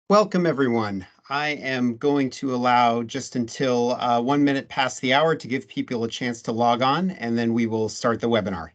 Welcome, everyone. I am going to allow just until 1 minute past the hour to give people a chance to log on, and then we will start the webinar.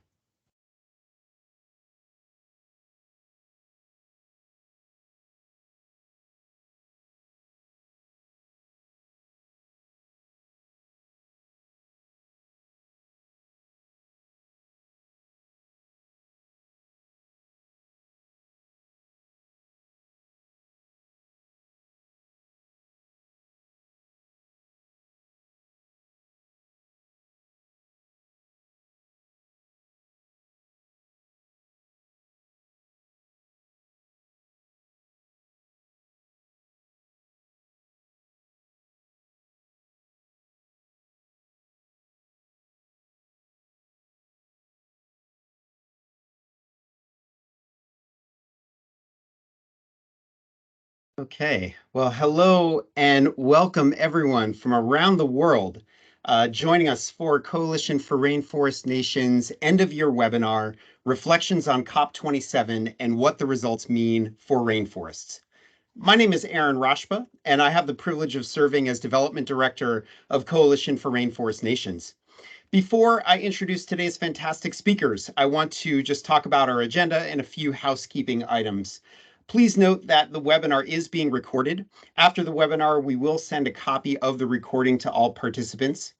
Okay, well, hello and welcome everyone from around the world joining us for Coalition for Rainforest Nations end of year webinar, Reflections on COP27 and What the Results Mean for Rainforests. My name is Aaron Rashba, and I have the privilege of serving as Development Director of Coalition for Rainforest Nations. Before I introduce today's fantastic speakers, I want to just talk about our agenda and a few housekeeping items. Please note that the webinar is being recorded. After the webinar, we will send a copy of the recording to all participants.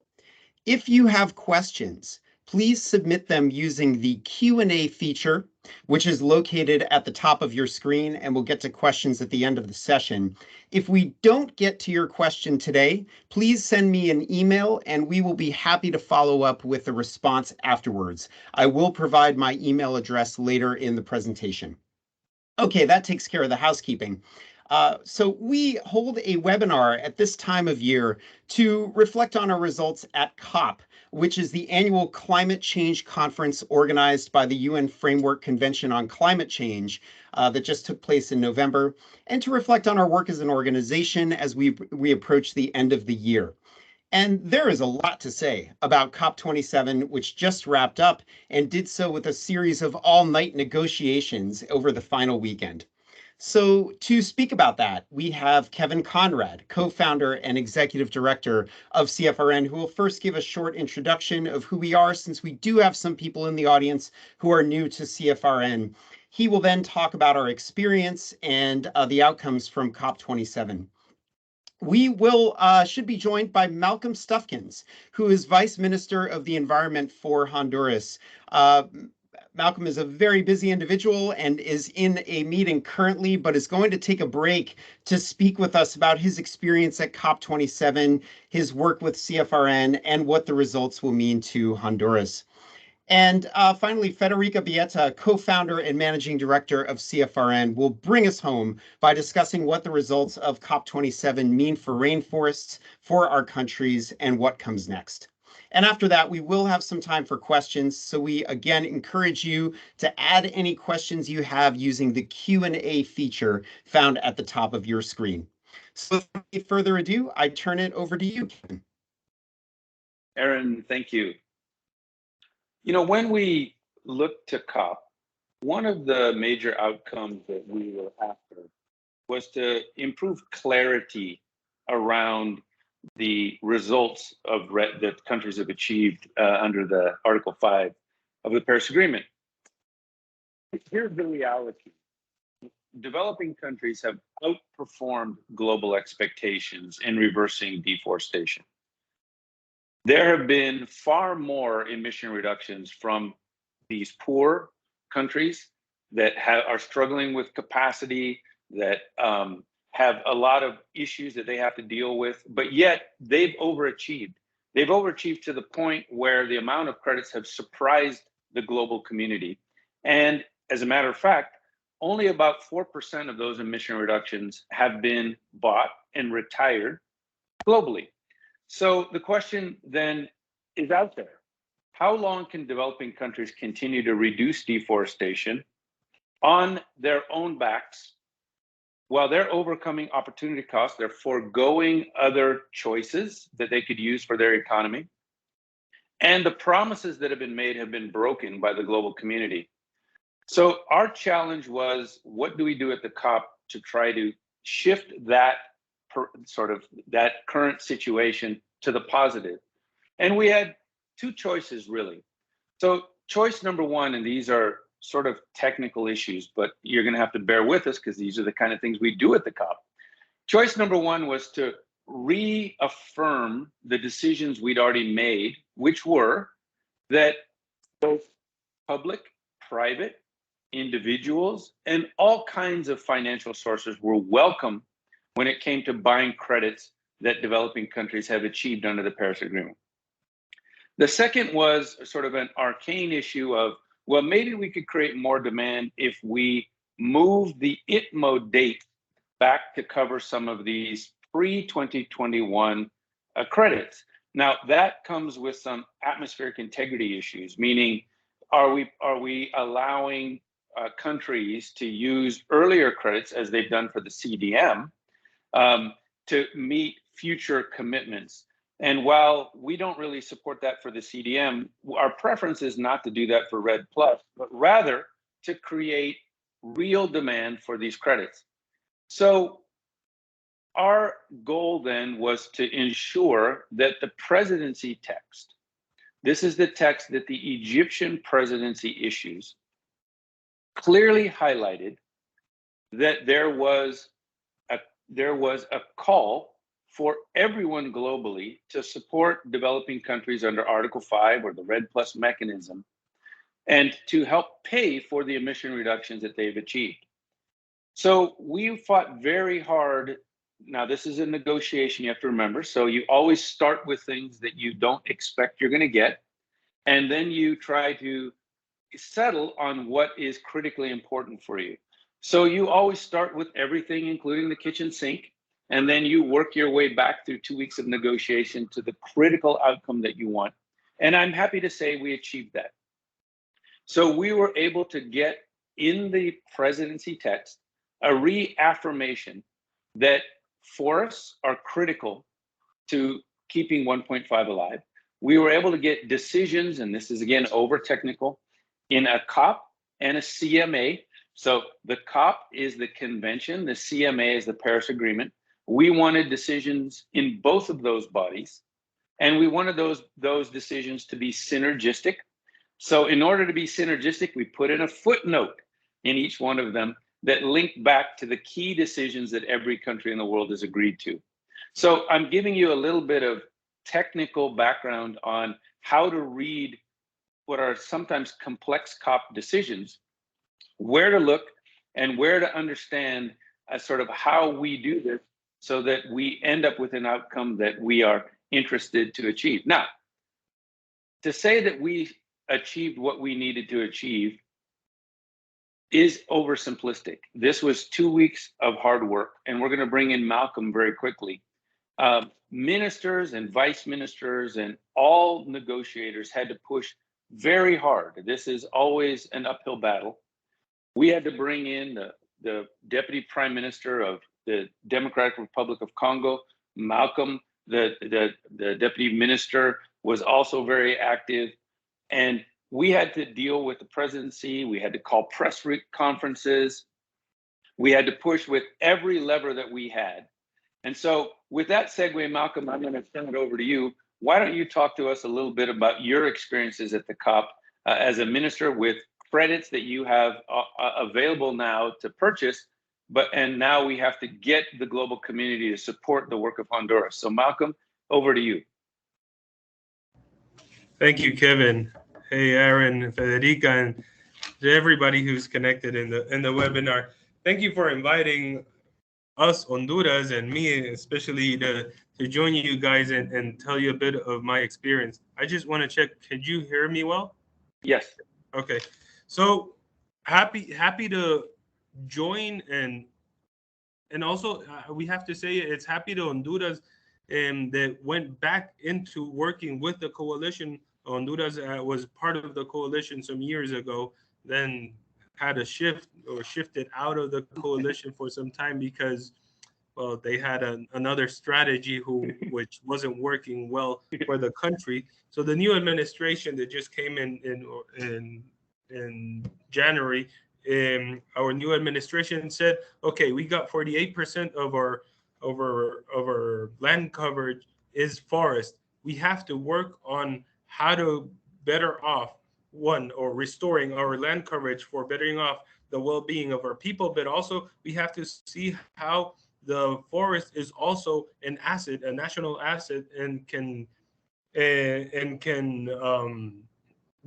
If you have questions, please submit them using the Q&A feature, which is located at the top of your screen, and we'll get to questions at the end of the session. If we don't get to your question today, please send me an email and we will be happy to follow up with a response afterwards. I will provide my email address later in the presentation. Okay, that takes care of the housekeeping. So we hold a webinar at this time of year to reflect on our results at COP, which is the annual climate change conference organized by the UN Framework Convention on Climate Change that just took place in November, and to reflect on our work as an organization as we approach the end of the year. And there is a lot to say about COP27, which just wrapped up and did so with a series of all-night negotiations over the final weekend. So to speak about that, we have Kevin Conrad, co-founder and executive director of CFRN, who will first give a short introduction of who we are, since we do have some people in the audience who are new to CFRN. He will then talk about our experience and the outcomes from COP27. We should be joined by Malcolm Stufkins, who is Vice Minister of the Environment for Honduras. Malcolm is a very busy individual and is in a meeting currently, but is going to take a break to speak with us about his experience at COP27, his work with CFRN, and what the results will mean to Honduras. And finally, Federica Bieta, co-founder and managing director of CFRN, will bring us home by discussing what the results of COP27 mean for rainforests, for our countries, and what comes next. And after that, we will have some time for questions. So we, again, encourage you to add any questions you have using the Q&A feature found at the top of your screen. So without further ado, I turn it over to you, Ken. Aaron, thank you. You know, when we look to COP, one of the major outcomes that we were after was to improve clarity around the results of that countries have achieved under the Article 5 of the Paris Agreement. Here's the reality. Developing countries have outperformed global expectations in reversing deforestation. There have been far more emission reductions from these poor countries that are struggling with capacity, that have a lot of issues that they have to deal with, but yet they've overachieved. They've overachieved to the point where the amount of credits have surprised the global community. And as a matter of fact, only about 4% of those emission reductions have been bought and retired globally. So the question then is out there. How long can developing countries continue to reduce deforestation on their own backs while they're overcoming opportunity costs? They're foregoing other choices that they could use for their economy. And the promises that have been made have been broken by the global community. So our challenge was, what do we do at the COP to try to shift that that current situation to the positive. And we had two choices, really. So choice number one, and these are sort of technical issues, but you're going to have to bear with us because these are the kind of things we do at the COP. Choice number one was to reaffirm the decisions we'd already made, which were that both public, private, individuals, and all kinds of financial sources were welcome when it came to buying credits that developing countries have achieved under the Paris Agreement. The second was sort of an arcane issue of, well, maybe we could create more demand if we move the ITMO date back to cover some of these pre-2021 credits. Now, that comes with some atmospheric integrity issues, meaning are we allowing countries to use earlier credits, as they've done for the CDM, to meet future commitments? And while we don't really support that for the CDM, our preference is not to do that for REDD+, but rather to create real demand for these credits. So our goal then was to ensure that the presidency text, this is the text that the Egyptian presidency issues, clearly highlighted that there was a call for everyone globally to support developing countries under Article 5 or the REDD+ mechanism, and to help pay for the emission reductions that they've achieved. So we fought very hard. Now, this is a negotiation, you have to remember. So you always start with things that you don't expect you're going to get, and then you try to settle on what is critically important for you. So you always start with everything, including the kitchen sink, and then you work your way back through 2 weeks of negotiation to the critical outcome that you want. And I'm happy to say we achieved that. So we were able to get in the presidency text a reaffirmation that forests are critical to keeping 1.5 alive. We were able to get decisions, and this is again over technical, in a COP and a CMA. So the COP is the convention, the CMA is the Paris Agreement. We wanted decisions in both of those bodies, and we wanted those decisions to be synergistic. So in order to be synergistic, we put in a footnote in each one of them that linked back to the key decisions that every country in the world has agreed to. So I'm giving you a little bit of technical background on how to read what are sometimes complex COP decisions, where to look, and where to understand sort of how we do this so that we end up with an outcome that we are interested to achieve. Now, to say that we achieved what we needed to achieve is oversimplistic. This was 2 weeks of hard work, and we're going to bring in Malcolm very quickly. Ministers and vice ministers and all negotiators had to push very hard. This is always an uphill battle. We had to bring in the Deputy Prime Minister of the Democratic Republic of Congo. Malcolm, the Deputy Minister, was also very active. And we had to deal with the presidency. We had to call press conferences. We had to push with every lever that we had. And so with that segue, Malcolm, I'm going to turn it over to you. Why don't you talk to us a little bit about your experiences at the COP as a minister with credits that you have available now to purchase, and now we have to get the global community to support the work of Honduras. So Malcolm, over to you. Thank you, Kevin. Hey, Aaron, Federica, and to everybody who's connected in the webinar. Thank you for inviting us, Honduras, and me especially to join you guys and tell you a bit of my experience. I just want to check, could you hear me well? Yes. Okay. So happy to join, and also we have to say it's happy to Honduras that went back into working with the coalition. Honduras was part of the coalition some years ago, then had a shifted out of the coalition for some time because, well, they had another strategy which wasn't working well for the country. So the new administration that just came in January our new administration said, okay, we got 48% of our land coverage is forest. We have to work on how to better off one, or restoring our land coverage for bettering off the well-being of our people, but also we have to see how the forest is also an asset, a national asset, and can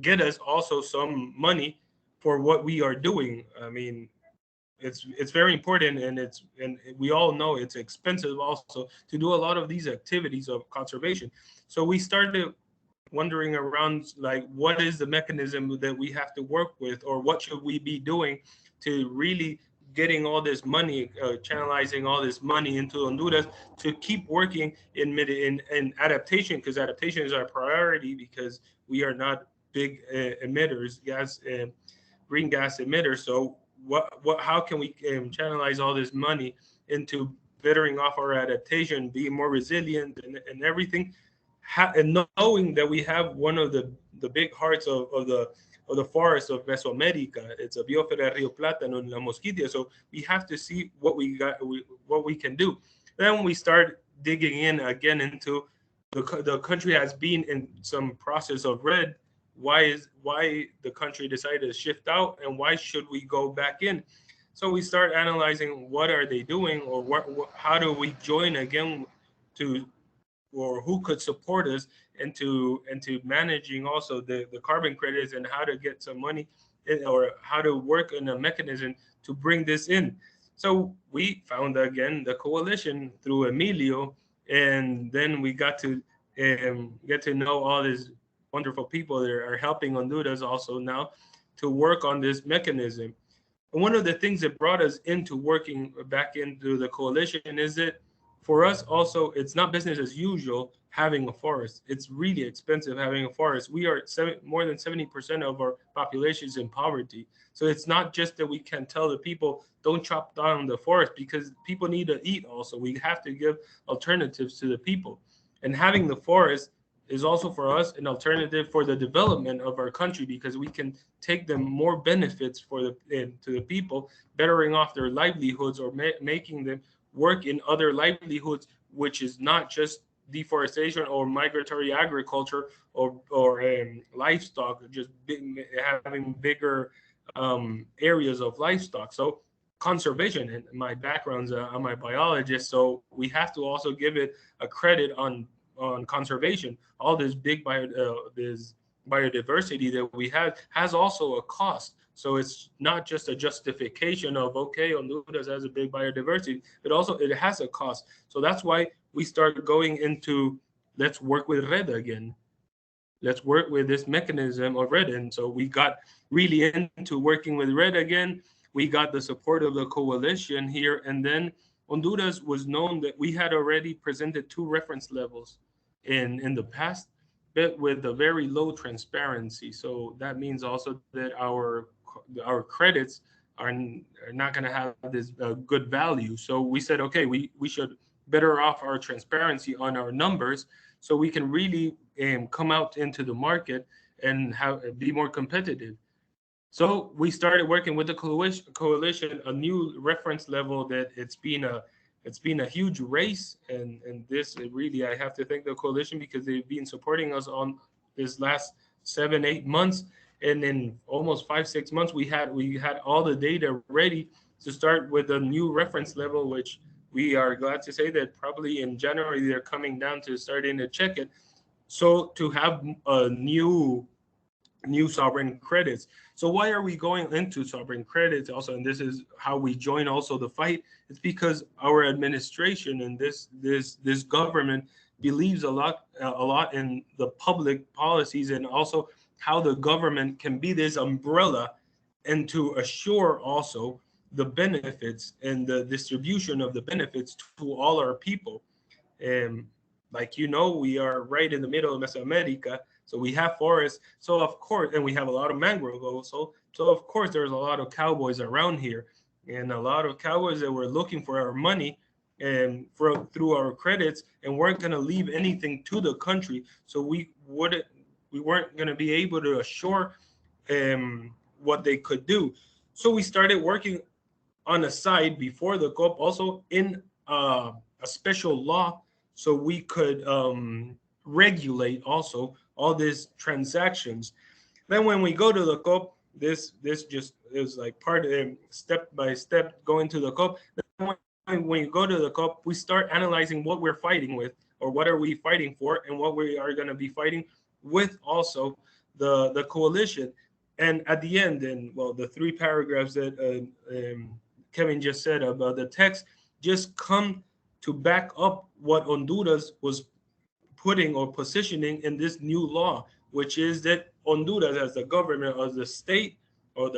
get us also some money for what we are doing. I mean, it's very important, and we all know it's expensive also to do a lot of these activities of conservation. So we started wondering around, like, what is the mechanism that we have to work with, or what should we be doing to really getting all this money, channelizing all this money into Honduras to keep working in adaptation, because adaptation is our priority, because we are not big emitters, green gas emitters. So how can we channelize all this money into bettering off our adaptation, being more resilient, and everything, and knowing that we have one of the big hearts of the forest of Mesoamerica. It's a biosfera Rio Plátano in La Mosquitia. So we have to see what what we can do. Then we start digging in again into the country has been in some process of red. Why the country decided to shift out, and why should we go back in? So we start analyzing what are they doing, or how do we join again to, or who could support us into managing also the carbon credits, and how to get some money or how to work in a mechanism to bring this in. So we found again the coalition through Emilio, and then we got to get to know all these wonderful people that are helping Honduras also now to work on this mechanism. And one of the things that brought us into working back into the coalition is that for us also, it's not business as usual having a forest. It's really expensive having a forest. We are more than 70% of our population is in poverty. So it's not just that we can tell the people, don't chop down the forest, because people need to eat also. We have to give alternatives to the people. And having the forest is also for us an alternative for the development of our country, because we can take them more benefits for to the people, bettering off their livelihoods, or making them work in other livelihoods, which is not just deforestation or migratory agriculture, or livestock, just having bigger areas of livestock. So conservation, and my background's I'm a biologist, so we have to also give it a credit on conservation. All this this biodiversity that we have has also a cost. So it's not just a justification of, okay, Honduras has a big biodiversity, but also it has a cost. So that's why we started going into, let's work with RED again. Let's work with this mechanism of RED. And so we got really into working with RED again. We got the support of the coalition here. And then Honduras was known that we had already presented 2 reference levels in the past, but with a very low transparency. So that means also that our credits are not going to have this good value. So we said, okay, we should better off our transparency on our numbers, so we can really come out into the market and be more competitive. So we started working with the coalition, a new reference level that it's been a huge race, and this really, I have to thank the coalition, because they've been supporting us on this last 7-8 months, and in almost 5-6 months we had all the data ready to start with a new reference level, which we are glad to say that probably in January they're coming down to starting to check it, so to have a new sovereign credits. So why are we going into sovereign credits also? And this is how we join also the fight. It's because our administration and this government believes a lot in the public policies, and also how the government can be this umbrella and to assure also the benefits and the distribution of the benefits to all our people. And like, we are right in the middle of Mesoamerica, so we have forests. So of course, and we have a lot of mangrove also. So of course, there's a lot of cowboys around here, and a lot of cowboys that were looking for our money and through our credits, and weren't going to leave anything to the country. So we weren't going to be able to assure what they could do. So we started working on a side before the COP, also in a special law, so we could regulate also all these transactions. Then when we go to the COP, this just is like part of step by step going to the COP. Then when you go to the COP, we start analyzing what we're fighting with, or what are we fighting for, and what we are going to be fighting with also the coalition. And at the end, and well, the three paragraphs that Kevin just said about the text just come to back up what Honduras was putting or positioning in this new law, which is that Honduras, as the government of the state, or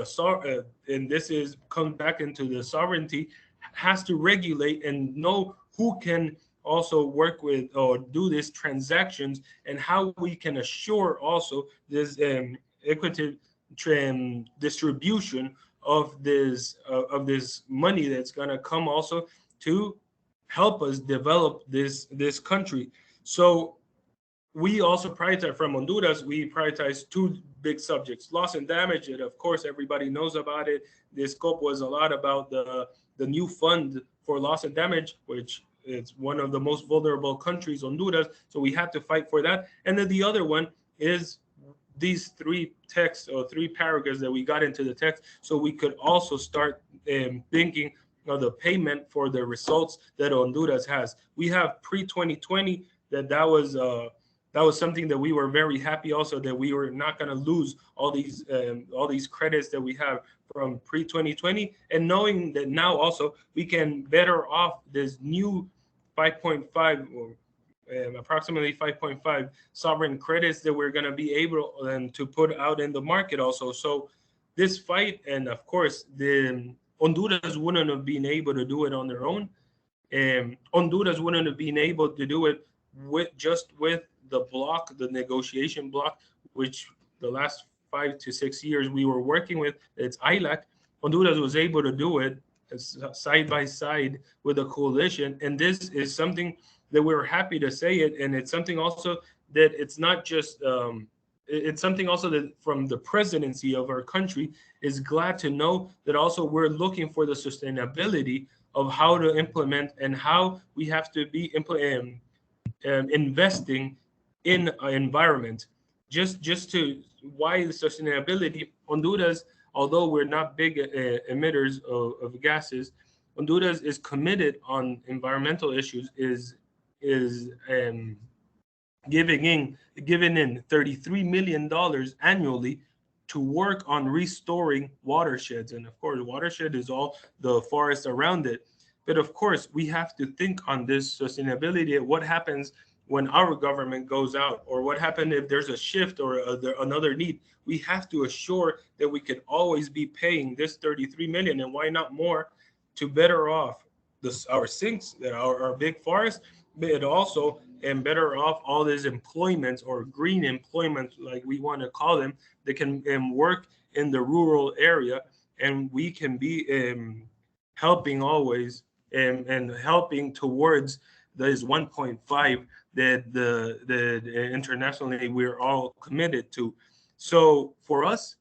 and this is comes back into the sovereignty, has to regulate and know who can also work with or do these transactions, and how we can assure also this equitable distribution of this money that's going to come also to help us develop this country. So we also prioritize from Honduras, we prioritize two big subjects: loss and damage. And of course, everybody knows about it. The scope was a lot about the new fund for loss and damage, which is one of the most vulnerable countries, Honduras. So we had to fight for that. And then the other one is these three texts, or three paragraphs that we got into the text, so we could also start thinking of the payment for the results that Honduras has. We have pre-2020 that was something that we were very happy also, that we were not going to lose all these credits that we have from pre-2020, and knowing that now also we can better off this new 5.5 or approximately 5.5 sovereign credits that we're going to be able to put out in the market also. So this fight, and of course the Honduras wouldn't have been able to do it on their own. Honduras wouldn't have been able to do it with the bloc, the negotiation bloc, which the last 5 to 6 years we were working with. It's ILAC. Honduras was able to do it side by side with a coalition, and this is something that we're happy to say it. And it's something also that it's not just it's something also that from the presidency of our country is glad to know that also we're looking for the sustainability of how to implement, and how we have to be investing in an environment. Just to why the sustainability. Honduras, although we're not big emitters of gases, Honduras is committed on environmental issues, is giving in $33 million annually to work on restoring watersheds. And of course, watershed is all the forest around it. But of course, we have to think on this sustainability. What happens when our government goes out, or what happens if there's a shift or another need? We have to assure that we could always be paying this 33 million, and why not more, to better off our sinks, our big forests, but also and better off all these employments, or green employment, like we want to call them, that can work in the rural area, and we can be helping always and helping towards this 1.5 that the internationally we're all committed to. So for us,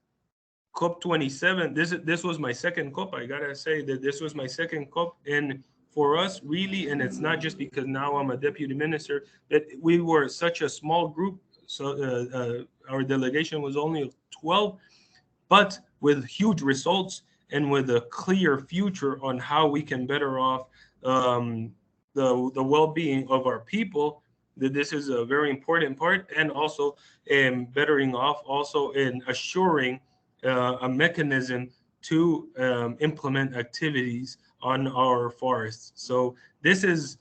COP27, this was my second COP. I gotta say that this was my second COP, and for us really, and it's not just because now I'm a deputy minister, that we were such a small group. So our delegation was only 12, but with huge results and with a clear future on how we can better off the well-being of our people. That this is a very important part, and also in bettering off, also in assuring a mechanism to implement activities on our forests. So this is,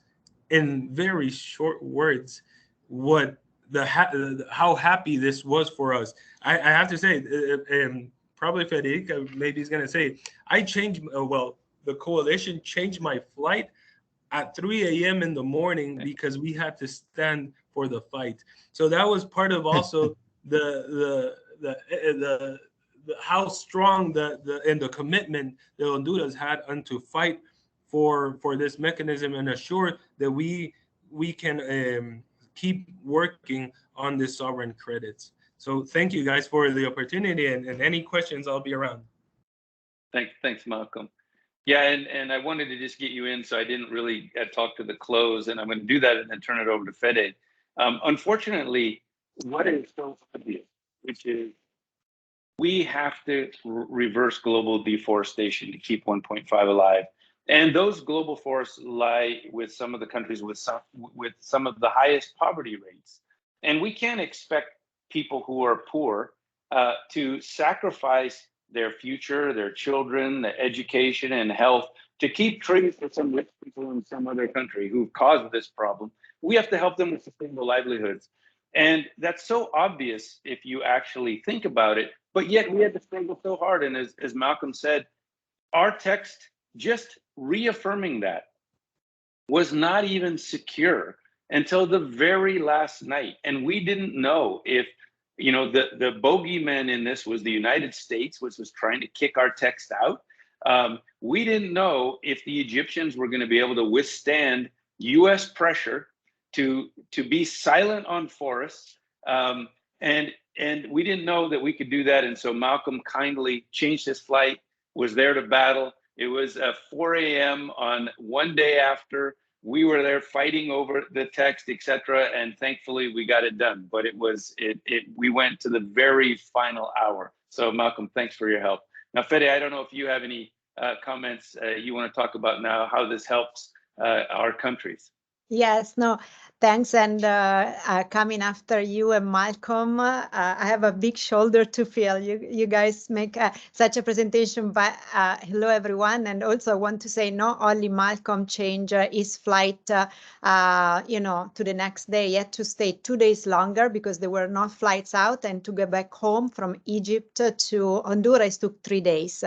in very short words, what how happy this was for us. I have to say, probably Federica maybe is going to say, I changed, well, the coalition changed my flight at 3 a.m. in the morning because we had to stand for the fight. So that was part of also the how strong the commitment that Honduras had to fight for this mechanism, and assure that we can keep working on the sovereign credits. So thank you guys for the opportunity, and any questions, I'll be around. Thanks, Malcolm. Yeah, and I wanted to just get you in, so I didn't really talk to the close, and I'm going to do that and then turn it over to Fede. Unfortunately, what is so obvious, which is we have to reverse global deforestation to keep 1.5 alive. And those global forests lie with some of the countries with some of the highest poverty rates. And we can't expect people who are poor to sacrifice their future, their children, their education and health to keep trees for some rich people in some other country who've caused this problem. We have to help them with sustainable livelihoods. And that's so obvious if you actually think about it, but yet we had to struggle so hard. And as Malcolm said, our text just reaffirming that was not even secure until the very last night. And we didn't know if, you know, the bogeyman in this was the United States, which was trying to kick our text out. We didn't know if the Egyptians were going to be able to withstand US pressure to be silent on forests. And we didn't know that we could do that. And so Malcolm kindly changed his flight, was there to battle. It was 4 a.m. on one day after we were there fighting over the text, etc. And thankfully we got it done. But we went to the very final hour. So Malcolm, thanks for your help. Now, Fede, I don't know if you have any comments you want to talk about now, how this helps our countries. Yes, no, thanks. And coming after you and Malcolm, I have a big shoulder to fill. You guys make such a presentation. But hello, everyone. And also I want to say not only Malcolm changed his flight, to the next day. He had to stay 2 days longer because there were no flights out. And to get back home from Egypt to Honduras took 3 days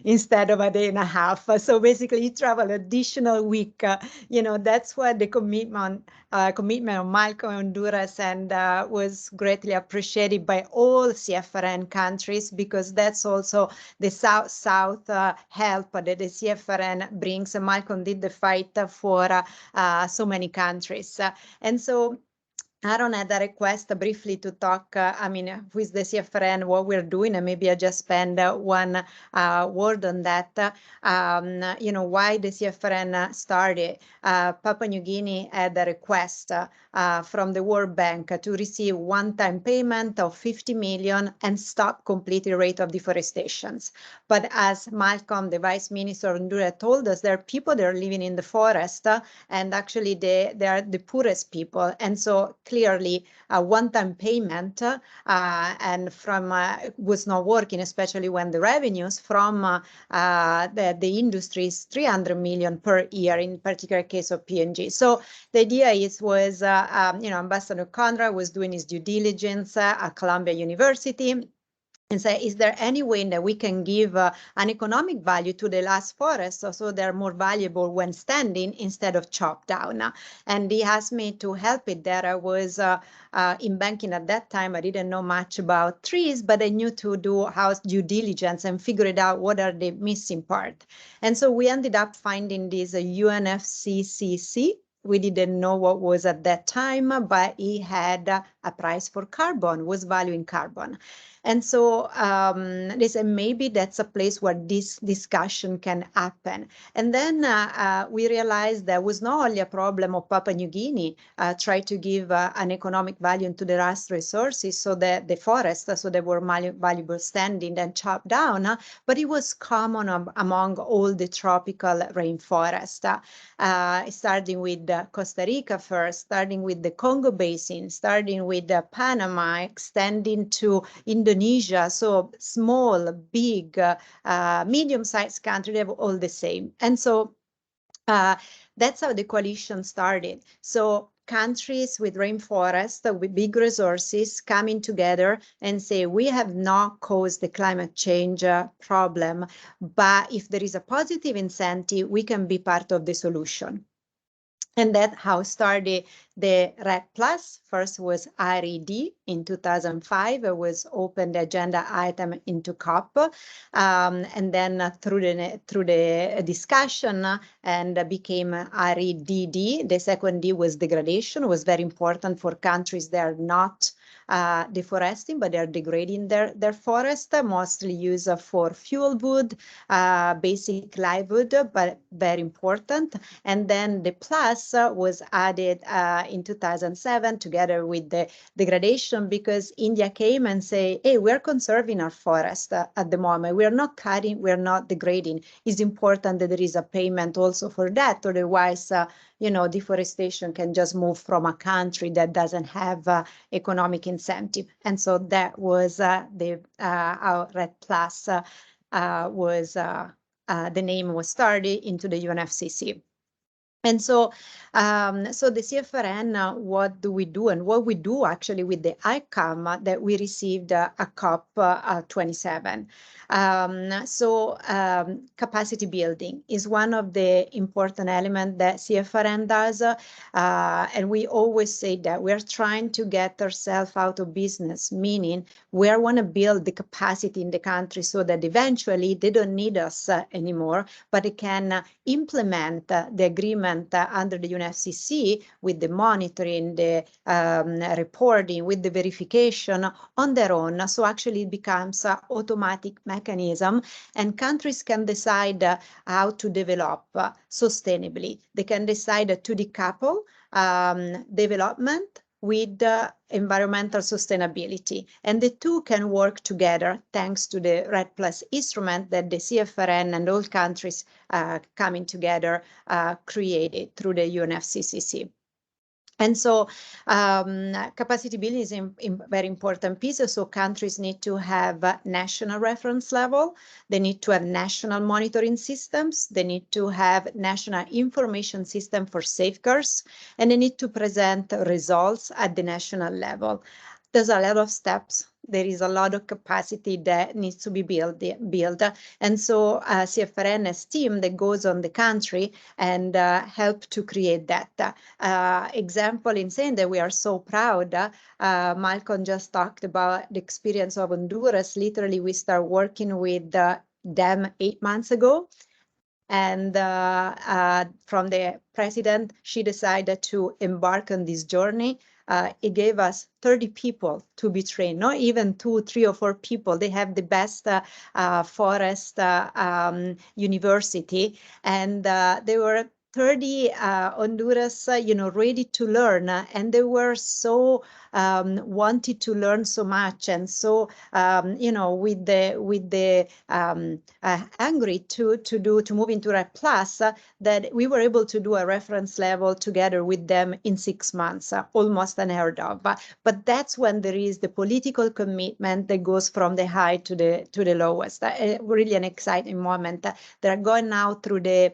instead of a day and a half. So basically he traveled additional week. That's what the commitment of Malcolm Honduras and was greatly appreciated by all CFRN countries, because that's also the South-South help that the CFRN brings. Malcolm did the fight for so many countries. And so Aaron had a request briefly to talk, with the CFRN, what we're doing, and maybe I just spend one word on that. Why the CFRN started. Papua New Guinea had a request from the World Bank to receive one-time payment of 50 million and stop completely rate of deforestation. But as Malcolm, the Vice Minister of Honduras, told us, there are people that are living in the forest, and actually they are the poorest people. And so clearly a one-time payment and from was not working, especially when the revenues from the industry is 300 million per year, in particular case of PNG. So the idea was, Ambassador Conrad was doing his due diligence at Columbia University, and say, is there any way that we can give an economic value to the last forest so they're more valuable when standing instead of chopped down? And he asked me to help it there. I was in banking at that time. I didn't know much about trees, but I knew to do house due diligence and figure it out what are the missing part. And so we ended up finding this UNFCCC. We didn't know what was at that time, but he had a price for carbon, was valuing carbon. And so they said maybe that's a place where this discussion can happen. And then we realized there was not only a problem of Papua New Guinea try to give an economic value to the last resources, so that the forests, so they were valuable standing and chopped down, but it was common among all the tropical rainforests, starting with Costa Rica first, starting with the Congo Basin, starting with Panama, extending to Indonesia. So small, big, medium-sized countries, they have all the same. And so that's how the coalition started. So countries with rainforests, with big resources, coming together and say, we have not caused the climate change problem, but if there is a positive incentive, we can be part of the solution. And that's how started the RED Plus. First was RED in 2005. It was opened agenda item into COP, and then through the discussion and became REDD. The second D was degradation. It was very important for countries that are not deforesting, but they're degrading their forest, mostly used for fuel wood, basic livewood, but very important. And then the plus was added in 2007 together with the degradation, because India came and say, hey, we're conserving our forest at the moment. We're not cutting, we're not degrading. It's important that there is a payment also for that. Otherwise, deforestation can just move from a country that doesn't have economic incentive. And so that was our REDD Plus was the name was started into the UNFCCC. And so, so the CFRN, what do we do, and what we do actually with the outcome that we received at COP27. Capacity building is one of the important elements that CFRN does, and we always say that we're trying to get ourselves out of business, meaning we want to build the capacity in the country so that eventually they don't need us anymore, but they can implement the agreement under the UNFCCC with the monitoring, the reporting, with the verification on their own. So actually it becomes an automatic mechanism, and countries can decide how to develop sustainably. They can decide to decouple development with environmental sustainability. And the two can work together thanks to the REDD Plus instrument that the CFRN and all countries coming together created through the UNFCCC. And so capacity building is a very important piece. So countries need to have a national reference level. They need to have national monitoring systems. They need to have national information system for safeguards. And they need to present results at the national level. There's a lot of steps. There is a lot of capacity that needs to be built. And so CFRN has a team that goes on the country and help to create that. Example in saying that we are so proud, Malcolm just talked about the experience of Honduras. Literally, we start working with them 8 months ago. And from the president, she decided to embark on this journey. It gave us 30 people to be trained, not even 2, 3, or 4 people. They have the best forest university, and they were 30 Honduras, ready to learn, and they were so wanted to learn so much, and so with the angry to move into REDD Plus, that we were able to do a reference level together with them in 6 months, almost unheard of. But that's when there is the political commitment that goes from the high to the lowest. Really an exciting moment. They're going now through the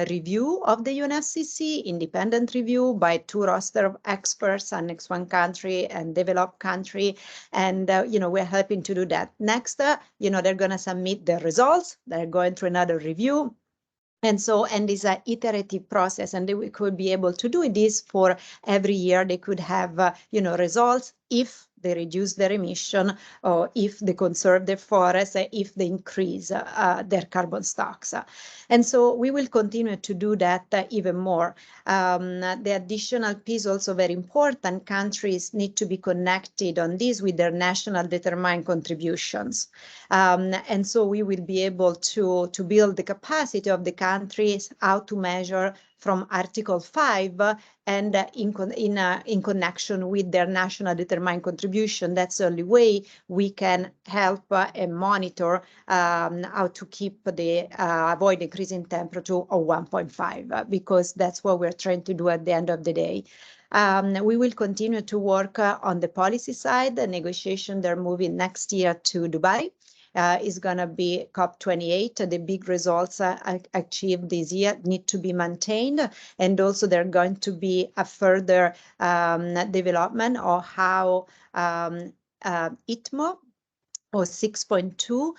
review of the UNFCCC, independent review by 2 roster of experts, Annex 1 country and developed country. And, we're helping to do that. Next, they're going to submit their results. They're going through another review. And it's an iterative process, and we could be able to do this for every year. They could have, results if they reduce their emission, or if they conserve their forests, if they increase their carbon stocks. And so we will continue to do that even more. The additional piece also very important, countries need to be connected on this with their national determined contributions. And so we will be able to build the capacity of the countries, how to measure from Article 5 and in connection with their national determined contribution. That's the only way we can help and monitor how to keep the avoid increasing temperature of 1.5, because that's what we're trying to do at the end of the day. We will continue to work on the policy side. The negotiation, they're moving next year to Dubai. Is going to be COP28. The big results achieved this year need to be maintained. And also there are going to be a further development of how ITMO or 6.2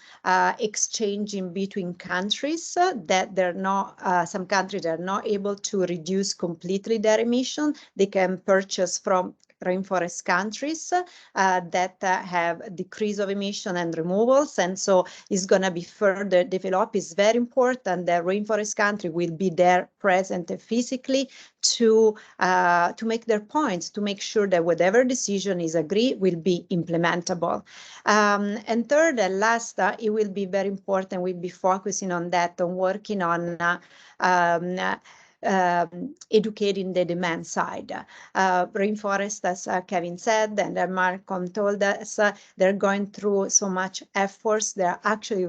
exchanging between countries that they're not, some countries are not able to reduce completely their emission. They can purchase from rainforest countries that have decrease of emission and removals, and so it's going to be further developed. It's very important that rainforest country will be there present physically to make their points, to make sure that whatever decision is agreed will be implementable. And third and last, it will be very important. We'll be focusing on that, on working on educating the demand side. Rainforest, as Kevin said, and Malcolm told us, they're going through so much efforts. They're actually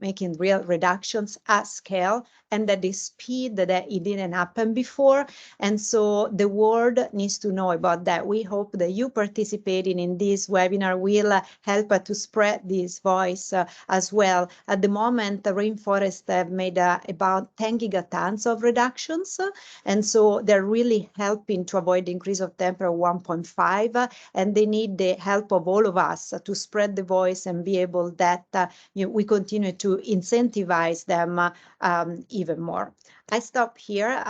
making real reductions at scale, and at the speed that it didn't happen before. And so the world needs to know about that. We hope that you participating in this webinar will help to spread this voice as well. At the moment, the rainforests have made about 10 gigatons of reductions. And so they're really helping to avoid the increase of temperature 1.5, and they need the help of all of us to spread the voice and be able that we continue to incentivize them even more. I stop here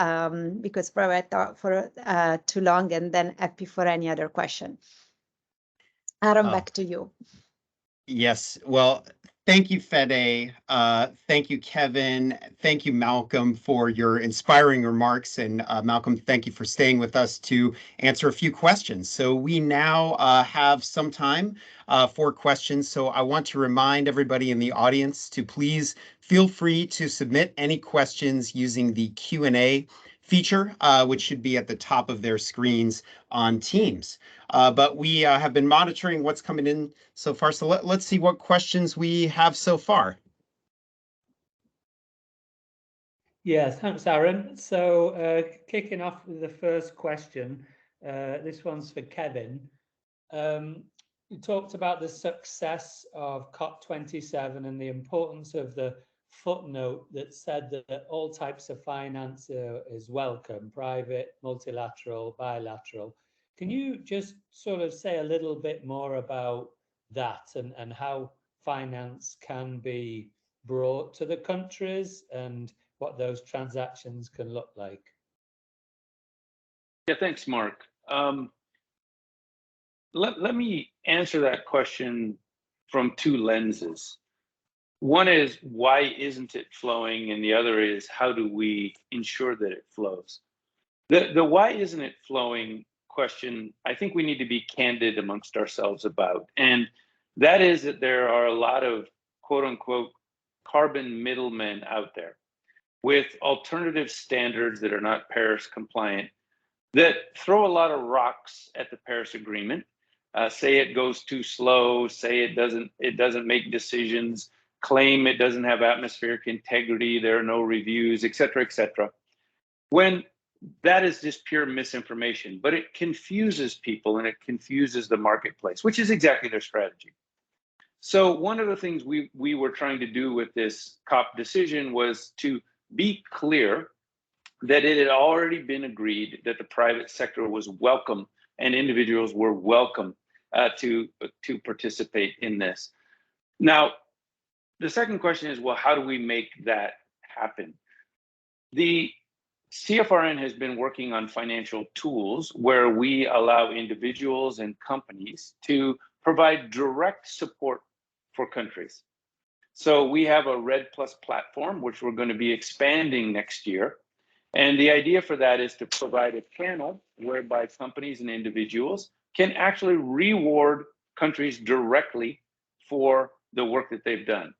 because probably I talked for too long, and then happy for any other question. Aaron, back to you. Yes, well, thank you, Fede. Thank you, Kevin. Thank you, Malcolm, for your inspiring remarks. And Malcolm, thank you for staying with us to answer a few questions. So we now have some time for questions. So I want to remind everybody in the audience to please feel free to submit any questions using the Q&A feature, which should be at the top of their screens on Teams. But we have been monitoring what's coming in so far. So let's see what questions we have so far. Yes, thanks, Aaron. So kicking off with the first question, this one's for Kevin. You talked about the success of COP27 and the importance of the footnote that said that all types of finance is welcome, private, multilateral, bilateral. Can you just sort of say a little bit more about that and how finance can be brought to the countries and what those transactions can look like? Yeah, thanks, Mark. Let me answer that question from two lenses. One is, why isn't it flowing? And the other is, how do we ensure that it flows? The why isn't it flowing question, I think we need to be candid amongst ourselves about. And that is that there are a lot of quote unquote carbon middlemen out there with alternative standards that are not Paris compliant, that throw a lot of rocks at the Paris Agreement, say it goes too slow, say it doesn't make decisions, claim it doesn't have atmospheric integrity, there are no reviews, et cetera, when that is just pure misinformation. But it confuses people and it confuses the marketplace, which is exactly their strategy. So one of the things we were trying to do with this COP decision was to be clear that it had already been agreed that the private sector was welcome and individuals were welcome to participate in this. Now, the second question is, well, how do we make that happen? The CFRN has been working on financial tools where we allow individuals and companies to provide direct support for countries. So we have a RED Plus platform, which we're going to be expanding next year. And the idea for that is to provide a channel whereby companies and individuals can actually reward countries directly for the work that they've done.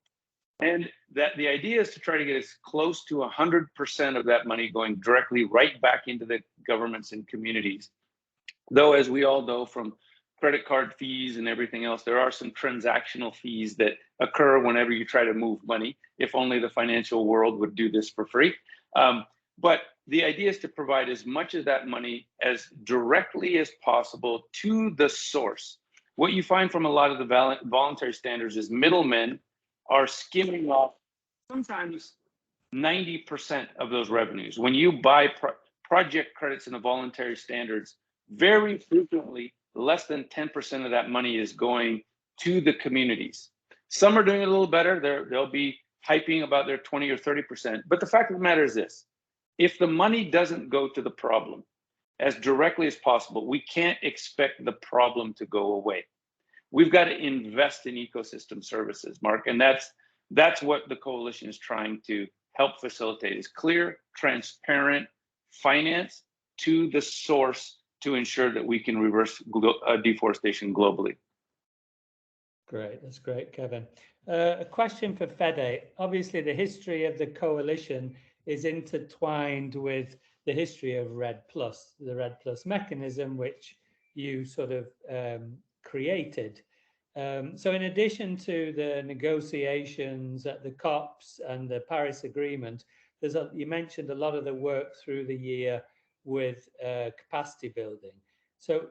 And that the idea is to try to get as close to 100% of that money going directly right back into the governments and communities. Though, as we all know from credit card fees and everything else, there are some transactional fees that occur whenever you try to move money. If only the financial world would do this for free. But the idea is to provide as much of that money as directly as possible to the source. What you find from a lot of the voluntary standards is middlemen are skimming off sometimes 90% of those revenues. When you buy project credits in the voluntary standards, very frequently, less than 10% of that money is going to the communities. Some are doing it a little better. They'll be hyping about their 20 or 30%. But the fact of the matter is this: if the money doesn't go to the problem, as directly as possible. We can't expect the problem to go away. We've got to invest in ecosystem services, Mark, and that's what the coalition is trying to help facilitate, is clear, transparent finance to the source to ensure that we can reverse deforestation globally. Great, that's great, Kevin. A question for Fede. Obviously, the history of the coalition is intertwined with the history of REDD+, the REDD+ mechanism, which you sort of created. So in addition to the negotiations at the COPs and the Paris Agreement, you mentioned a lot of the work through the year with capacity building. So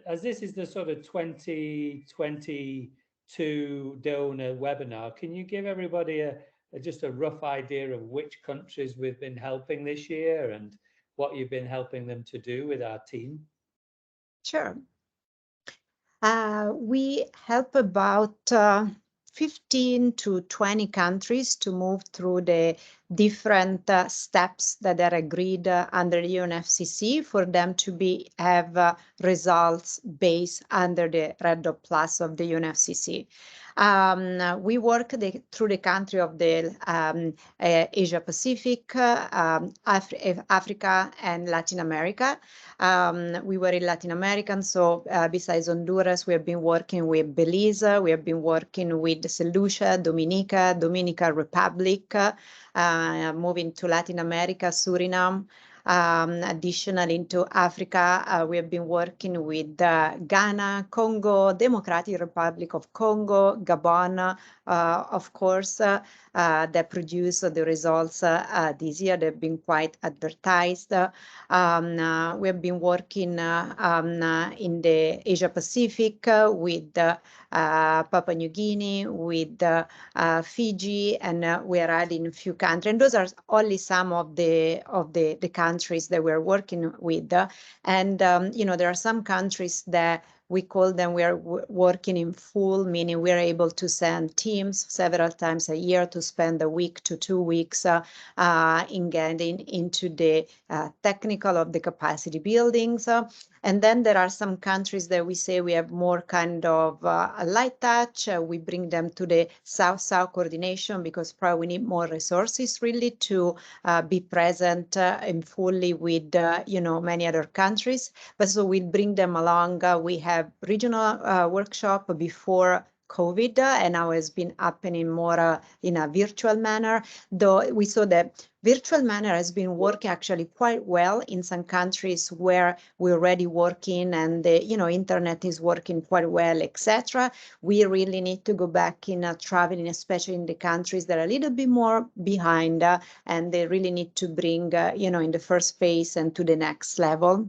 as this is the sort of 2022 donor webinar, can you give everybody just a rough idea of which countries we've been helping this year and what you've been helping them to do with our team? Sure. We help about 15 to 20 countries to move through the different steps that are agreed under UNFCCC for them to have results based under the REDD+ of the UNFCCC. We work through the country of the Asia Pacific, Africa, and Latin America. We were in Latin America, so besides Honduras, we have been working with Belize, we have been working with St. Lucia, Dominican Republic, moving to Latin America, Suriname. Additionally, into Africa, we have been working with Ghana, Congo, Democratic Republic of Congo, Gabon, of course, that produced the results this year. They've been quite advertised. We have been working in the Asia Pacific with Papua New Guinea, with Fiji, and we are adding a few countries. And those are only some of the countries that we're working with. And there are some countries that we call them, we are working in full, meaning we're able to send teams several times a year to spend a week to 2 weeks in getting into the technical of the capacity buildings. And then there are some countries that we say we have more kind of a light touch. We bring them to the South-South coordination because probably we need more resources really to be present and fully with many other countries. But so we bring them along. We have regional workshop before COVID, and now has been happening more in a virtual manner. Though we saw that virtual manner has been working actually quite well in some countries where we're already working and the internet is working quite well, etc. We really need to go back in traveling, especially in the countries that are a little bit more behind, and they really need to bring in the first phase and to the next level.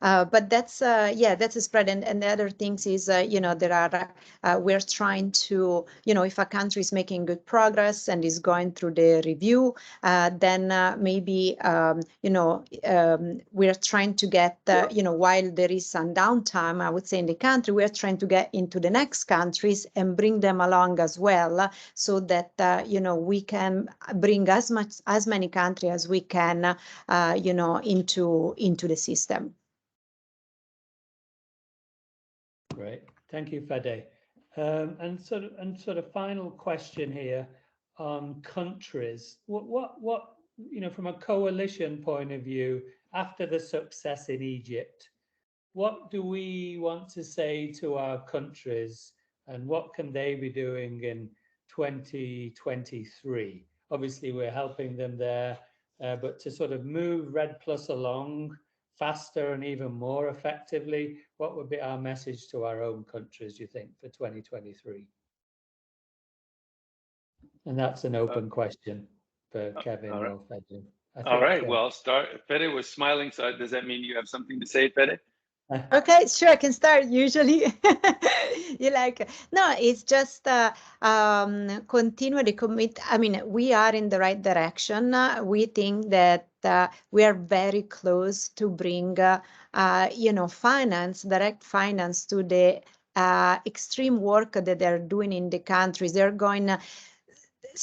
But that's a spread, and the other things is there are we're trying to if a country is making good progress and is going through the review, then maybe we're trying to get while there is some downtime, I would say, in the country, we're trying to get into the next countries and bring them along as well, so that we can bring as many countries as we can into the system. Great, thank you, Fede. And sort of final question here on countries. What from a coalition point of view, after the success in Egypt, what do we want to say to our countries, and what can they be doing in 2023? Obviously, we're helping them there, but to sort of move REDD+ along faster and even more effectively, what would be our message to our own countries, you think, for 2023? And that's an open question for Kevin or Fede. All right, well, I'll start. Fede was smiling, so does that mean you have something to say, Fede? Okay, sure, I can start. Usually no, it's just continue to commit. I mean, we are in the right direction. We think that we are very close to bring direct finance to the extreme work that they're doing in the countries. They're going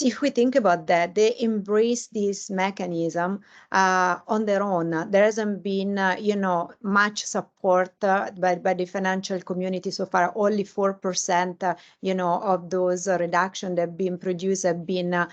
if we think about that, they embrace this mechanism on their own. There hasn't been, much support by the financial community so far. Only 4%, of those reductions that have been produced have been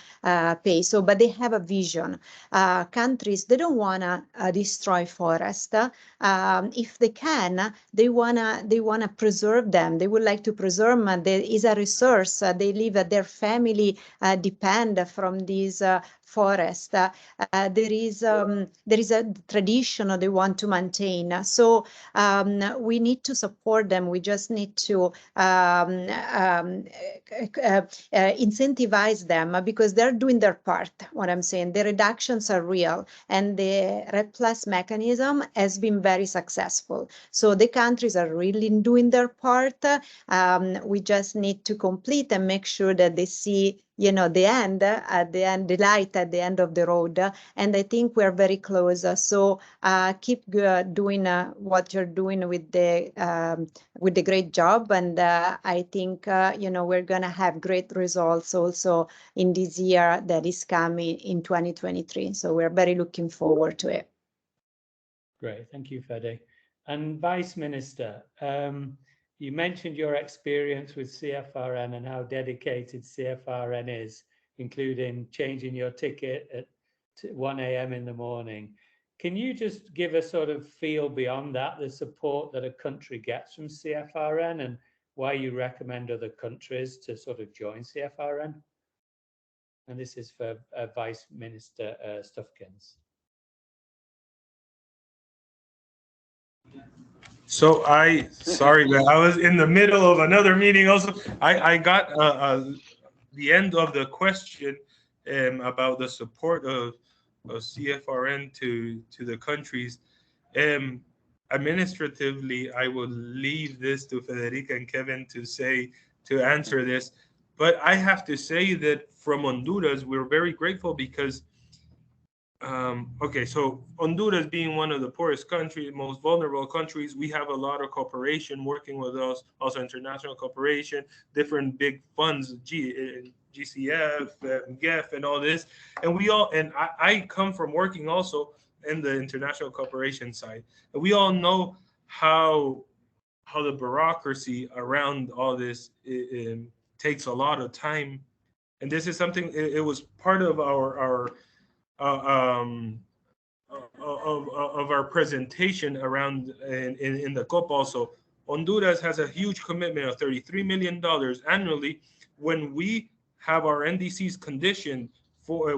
paid. So, but they have a vision. Countries, they don't want to destroy forest. If they can, they wanna preserve them. They would like to preserve them. There is a resource. They live. Their family depend from these forest. There is a tradition they want to maintain. So we need to support them. We just need to incentivize them because they're doing their part. What I'm saying, the reductions are real, and the REDD+ mechanism has been very successful. So the countries are really doing their part. We just need to complete and make sure that they see the end, the light at the end of the road. And I think we're very close. So keep doing what you're doing with the great job. And I think, we're going to have great results also in this year that is coming in 2023. So we're very looking forward to it. Great. Thank you, Fede. And Vice Minister, you mentioned your experience with CFRN and how dedicated CFRN is, including changing your ticket at 1 a.m. in the morning. Can you just give a sort of feel beyond that, the support that a country gets from CFRN and why you recommend other countries to sort of join CFRN? And this is for Vice Minister Stufkins. So sorry, man, I was in the middle of another meeting also. I got the end of the question about the support of CFRN to the countries. Administratively, I will leave this to Federica and Kevin to answer this. But I have to say that from Honduras, we're very grateful because okay, so Honduras being one of the poorest countries, most vulnerable countries, we have a lot of cooperation working with us, also international cooperation, different big funds, GCF, GEF, and all this. And I come from working also in the international cooperation side. And we all know how the bureaucracy around all this takes a lot of time. And this is something, it was part of our of our presentation around in the COP also. Honduras has a huge commitment of $33 million annually when we have our NDCs conditioned for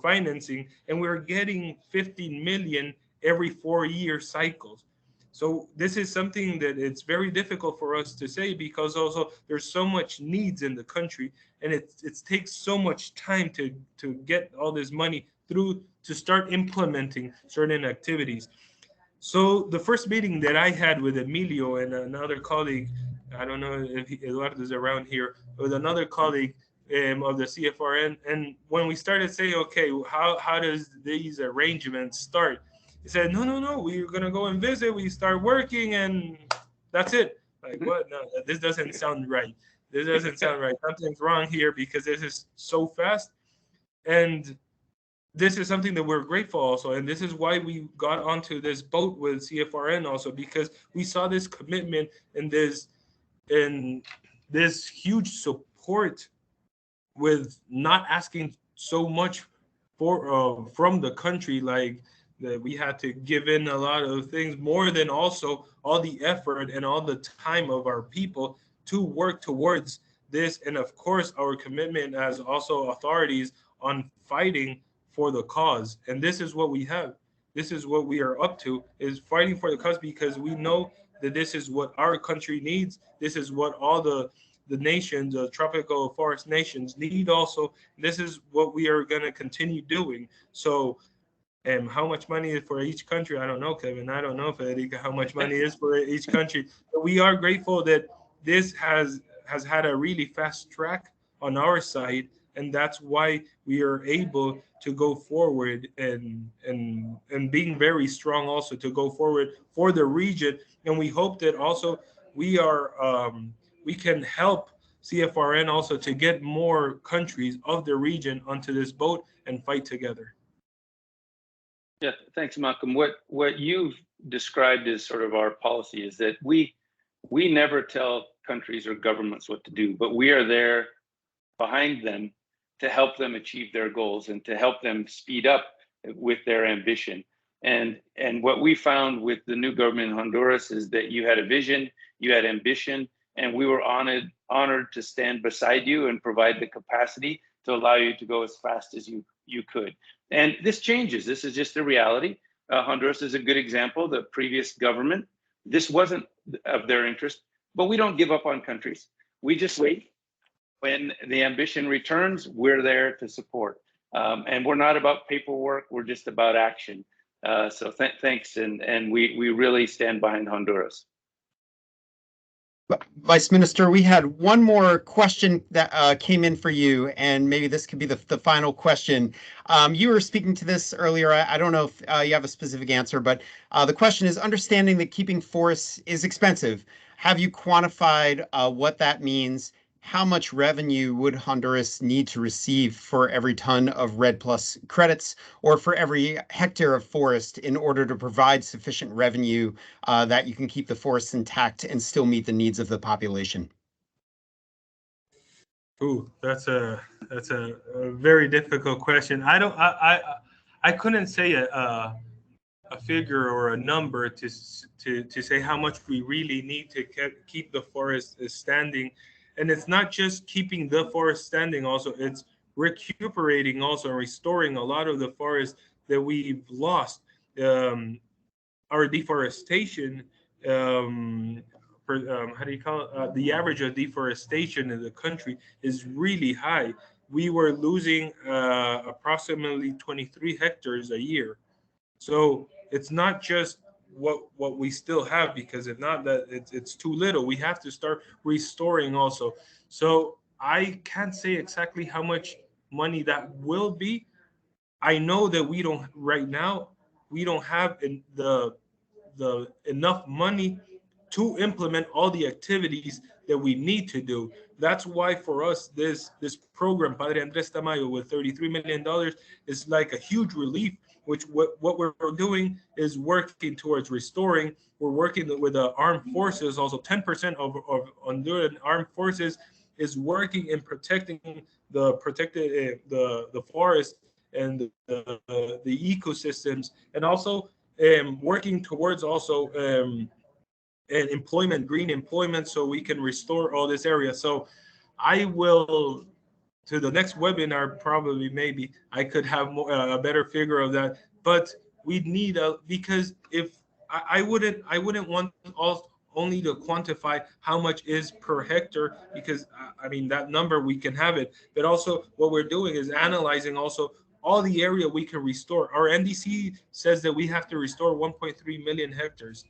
financing, and we're getting 15 million every 4-year cycles. So this is something that it's very difficult for us to say because also there's so much needs in the country, and it takes so much time to get all this money through to start implementing certain activities. So the first meeting that I had with Emilio and another colleague, I don't know if Eduardo is around here, with another colleague of the CFRN, and when we started saying, okay, how does these arrangements start? He said, no, we're gonna go and visit. We start working, and that's it. Like, what? No, this doesn't sound right. This doesn't sound right. Something's wrong here because this is so fast. And this is something that we're grateful also. And this is why we got onto this boat with CFRN also, because we saw this commitment and this huge support with not asking so much for from the country, like that we had to give in a lot of things, more than also all the effort and all the time of our people to work towards this. And of course, our commitment as also authorities on fighting for the cause. And this is what we have. This is what we are up to, is fighting for the cause, because we know that this is what our country needs. This is what all the nations, the tropical forest nations need also. This is what we are going to continue doing. So how much money is for each country? I don't know, Kevin. I don't know, Federica, how much money is for each country. But we are grateful that this has had a really fast track on our side, and that's why we are able to go forward and being very strong also to go forward for the region. And we hope that also we can help CFRN also to get more countries of the region onto this boat and fight together. Yeah, thanks, Malcolm. What you've described as sort of our policy is that we never tell countries or governments what to do, but we are there behind them to help them achieve their goals and to help them speed up with their ambition. And what we found with the new government in Honduras is that you had a vision, you had ambition, and we were honored to stand beside you and provide the capacity to allow you to go as fast as you could. And this changes. This is just the reality. Honduras is a good example. The previous government, this wasn't of their interest, but we don't give up on countries. We just wait. When the ambition returns, we're there to support. And we're not about paperwork, we're just about action. So thanks, and we really stand behind Honduras. Vice Minister, we had one more question that came in for you, and maybe this could be the final question. You were speaking to this earlier. I don't know if you have a specific answer, but the question is, understanding that keeping forests is expensive, have you quantified what that means? How much revenue would Honduras need to receive for every ton of REDD+ credits or for every hectare of forest in order to provide sufficient revenue that you can keep the forests intact and still meet the needs of the population? Ooh, that's a very difficult question. I couldn't say a figure or a number to say how much we really need to keep the forest standing. And it's not just keeping the forest standing, also it's recuperating also and restoring a lot of the forest that we've lost. Our deforestation, how do you call it? The average of deforestation in the country is really high. We were losing approximately 23 hectares a year. So it's not just what we still have, because if not, that it's too little. We have to start restoring also. So I can't say exactly how much money that will be. I know that we don't right now. We don't have the enough money to implement all the activities that we need to do. That's why for us, this program, Padre Andres Tamayo, with $33 million is like a huge relief, which what we're doing is working towards restoring. We're working with the armed forces. Also, 10% of Honduran armed forces is working in protecting the forest and the ecosystems, and also working towards also and employment, green employment, so we can restore all this area. So I will, to the next webinar, probably maybe I could have more, a better figure of that. But we need because if I wouldn't want only to quantify how much is per hectare, because I mean that number we can have it, but also what we're doing is analyzing also all the area we can restore. Our NDC says that we have to restore 1.3 million hectares.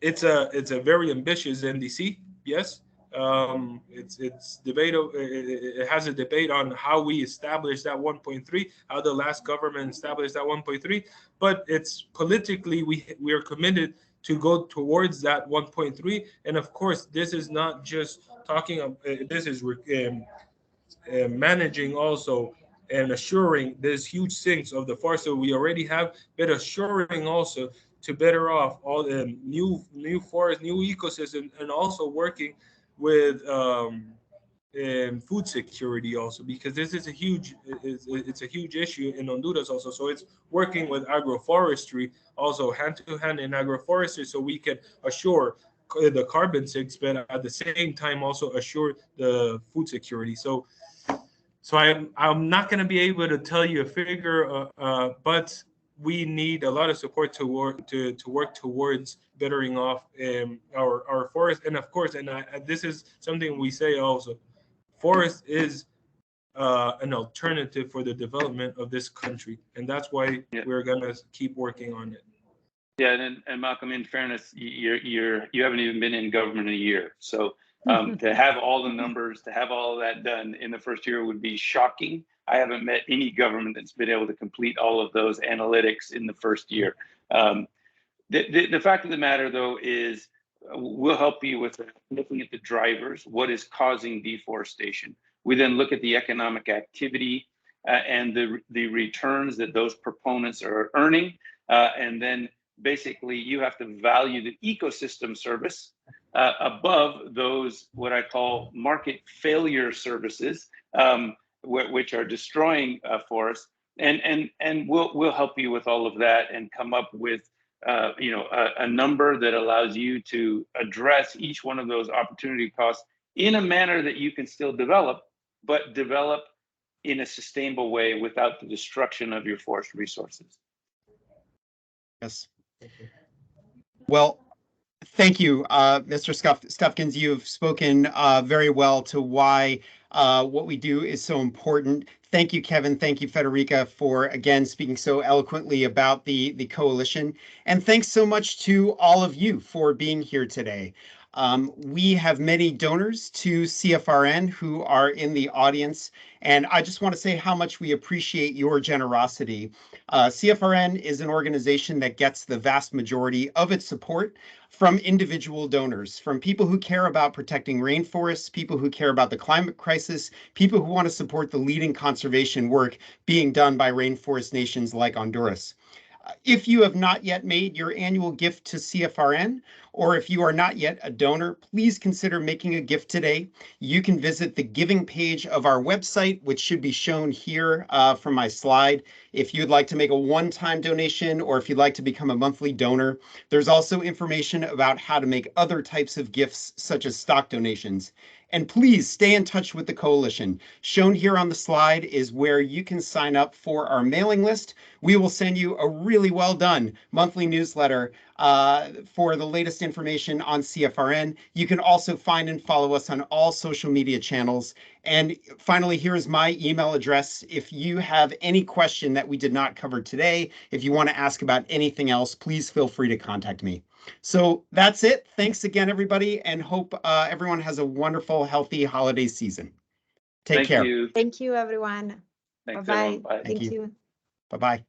It's a very ambitious NDC, yes. It's debate. It has a debate on how we establish that 1.3, how the last government established that 1.3. But it's politically we are committed to go towards that 1.3. And of course, this is not just talking. This is managing also and assuring there's huge sinks of the forest that we already have, but assuring also to better off all the new forest, new ecosystem, and also working with food security also, because this is a huge it's a huge issue in Honduras also. So it's working with agroforestry also, hand to hand in agroforestry, so we can assure the carbon sinks, but at the same time also assure the food security. So I'm not going to be able to tell you a figure, but we need a lot of support to work towards bettering off our forest. And of course, and this is something we say also, forest is an alternative for the development of this country, and that's why we're going to keep working on it. Yeah, and Malcolm, in fairness, you haven't even been in government a year, so to have all the numbers, to have all of that done in the first year would be shocking. I haven't met any government that's been able to complete all of those analytics in the first year. The fact of the matter, though, is we'll help you with looking at the drivers, what is causing deforestation. We then look at the economic activity and the returns that those proponents are earning. And then basically you have to value the ecosystem service above those, what I call market failure services, which are destroying forests. And we'll help you with all of that and come up with a number that allows you to address each one of those opportunity costs in a manner that you can still develop, but develop in a sustainable way without the destruction of your forest resources. Yes. Well, thank you, Mr. Stufkins. You've spoken very well to why what we do is so important. Thank you, Kevin. Thank you, Federica, for, again, speaking so eloquently about the coalition. And thanks so much to all of you for being here today. We have many donors to CFRN who are in the audience, and I just want to say how much we appreciate your generosity. CFRN is an organization that gets the vast majority of its support from individual donors, from people who care about protecting rainforests, people who care about the climate crisis, people who want to support the leading conservation work being done by rainforest nations like Honduras. If you have not yet made your annual gift to CFRN, or if you are not yet a donor, please consider making a gift today. You can visit the giving page of our website, which should be shown here from my slide. If you'd like to make a one-time donation, or if you'd like to become a monthly donor, there's also information about how to make other types of gifts, such as stock donations. And please stay in touch with the coalition. Shown here on the slide is where you can sign up for our mailing list. We will send you a really well done monthly newsletter for the latest information on CFRN. You can also find and follow us on all social media channels. And finally, here is my email address. If you have any question that we did not cover today, if you want to ask about anything else, please feel free to contact me. So that's it. Thanks again, everybody, and hope everyone has a wonderful, healthy holiday season. Take care. Thank you. Thank you, everyone. Thanks, Bye-bye. everyone. Bye. Thank you. Bye-bye.